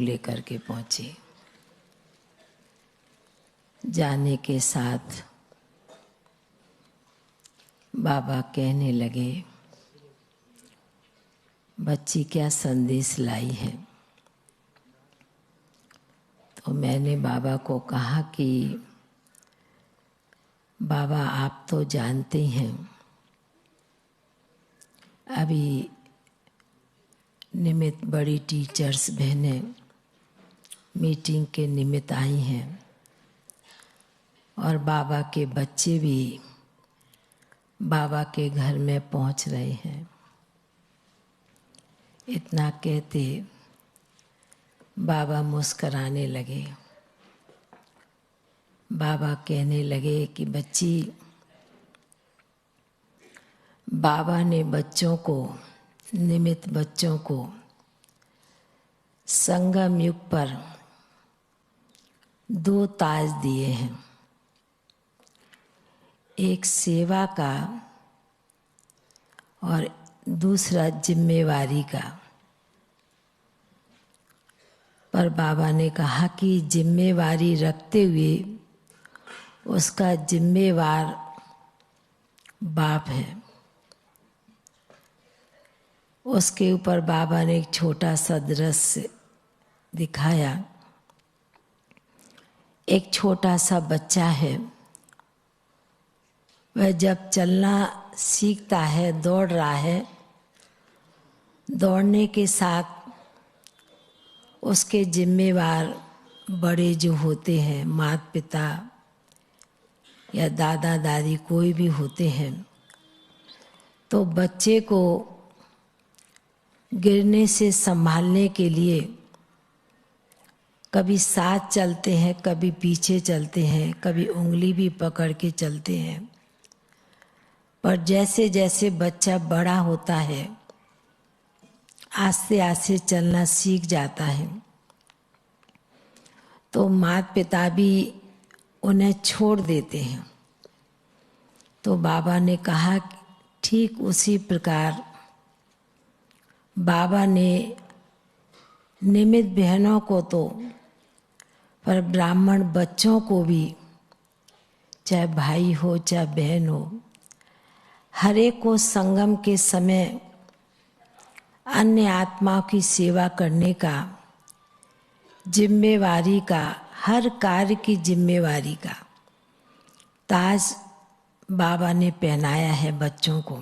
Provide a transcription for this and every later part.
लेकर के पहुंची। जाने के साथ बाबा कहने लगे, बच्ची क्या संदेश लाई है। तो मैंने बाबा को कहा कि बाबा आप तो जानते हैं, अभी निमित्त बड़ी टीचर्स बहनें मीटिंग के निमित्त आई हैं और बाबा के बच्चे भी बाबा के घर में पहुंच रहे हैं। इतना कहते बाबा मुस्कराने लगे। बाबा कहने लगे कि बच्ची, बाबा ने बच्चों को, निमित्त बच्चों को संगम युग पर 2 ताज दिए हैं, एक सेवा का और दूसरा जिम्मेवारी का। पर बाबा ने कहा कि जिम्मेवारी रखते हुए उसका जिम्मेवार बाप है। उसके ऊपर बाबा ने एक छोटा सा दृश्य दिखाया। एक छोटा सा बच्चा है, वह जब चलना सीखता है, दौड़ रहा है, दौड़ने के साथ उसके जिम्मेवार बड़े जो होते हैं, माता पिता या दादा दादी कोई भी होते हैं, तो बच्चे को गिरने से संभालने के लिए कभी साथ चलते हैं, कभी पीछे चलते हैं, कभी उंगली भी पकड़ के चलते हैं। पर जैसे जैसे बच्चा बड़ा होता है, आस्ते आस्ते चलना सीख जाता है, तो माता पिता भी उन्हें छोड़ देते हैं। तो बाबा ने कहा ठीक उसी प्रकार बाबा ने निमित्त बहनों को तो, पर ब्राह्मण बच्चों को भी, चाहे भाई हो चाहे बहन हो, हर एक को संगम के समय अन्य आत्माओं की सेवा करने का, जिम्मेवारी का, हर कार्य की जिम्मेवारी का ताज बाबा ने पहनाया है बच्चों को।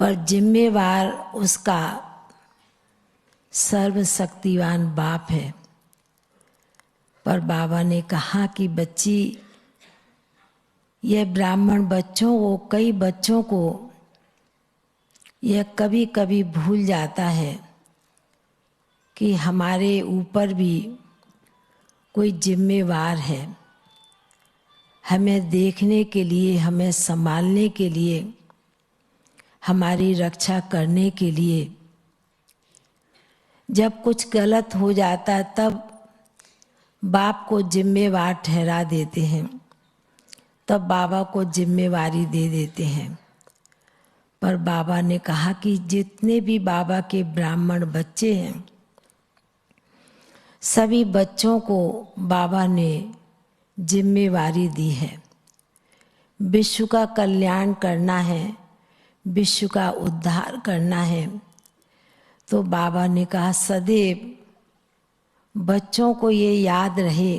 पर जिम्मेवार उसका सर्वशक्तिवान बाप है। पर बाबा ने कहा कि बच्ची, यह ब्राह्मण बच्चों को, कई बच्चों को यह कभी कभी भूल जाता है कि हमारे ऊपर भी कोई जिम्मेवार है, हमें देखने के लिए, हमें संभालने के लिए, हमारी रक्षा करने के लिए। जब कुछ गलत हो जाता है तब बाप को जिम्मेवार ठहरा देते हैं, तब बाबा को जिम्मेवारी दे देते हैं। पर बाबा ने कहा कि जितने भी बाबा के ब्राह्मण बच्चे हैं, सभी बच्चों को बाबा ने जिम्मेवारी दी है। विश्व का कल्याण करना है, विश्व का उद्धार करना है। तो बाबा ने कहा सदैव बच्चों को ये याद रहे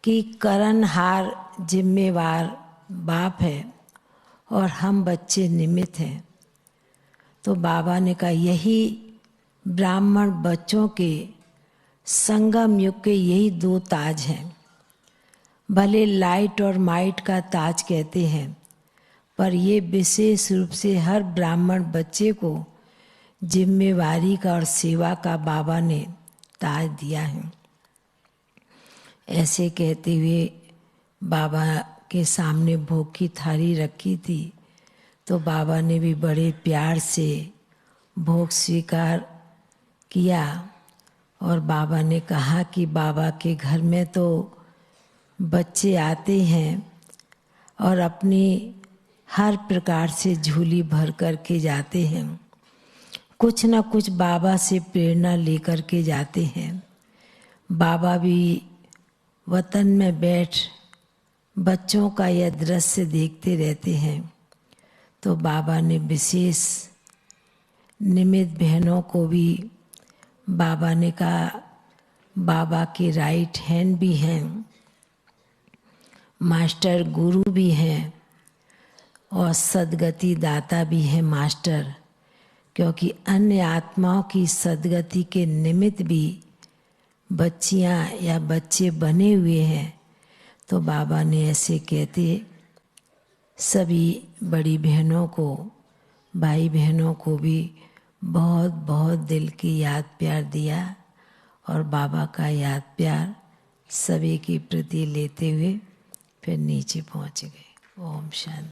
कि करनहार जिम्मेवार बाप है और हम बच्चे निमित्त हैं। तो बाबा ने कहा यही ब्राह्मण बच्चों के संगम युग के यही 2 ताज हैं। भले लाइट और माइट का ताज कहते हैं, पर ये विशेष रूप से हर ब्राह्मण बच्चे को जिम्मेवारी का और सेवा का बाबा ने ताज दिया है। ऐसे कहते हुए बाबा के सामने भोग की थाली रखी थी, तो बाबा ने भी बड़े प्यार से भोग स्वीकार किया। और बाबा ने कहा कि बाबा के घर में तो बच्चे आते हैं और अपनी हर प्रकार से झोली भर कर के जाते हैं। कुछ न कुछ बाबा से प्रेरणा लेकर के जाते हैं। बाबा भी वतन में बैठ बच्चों का यह दृश्य देखते रहते हैं, तो बाबा ने विशेष निमित्त बहनों को भी बाबा ने कहा, बाबा के राइट हैंड भी हैं, मास्टर गुरु भी हैं और सद्गति दाता भी है मास्टर, क्योंकि अन्य आत्माओं की सद्गति के निमित्त भी बच्चियां या बच्चे बने हुए हैं। तो बाबा ने ऐसे कहते सभी बड़ी बहनों को, भाई बहनों को भी बहुत बहुत दिल की याद प्यार दिया और बाबा का याद प्यार सभी के प्रति लेते हुए फिर नीचे पहुंच गए। ओम शांति।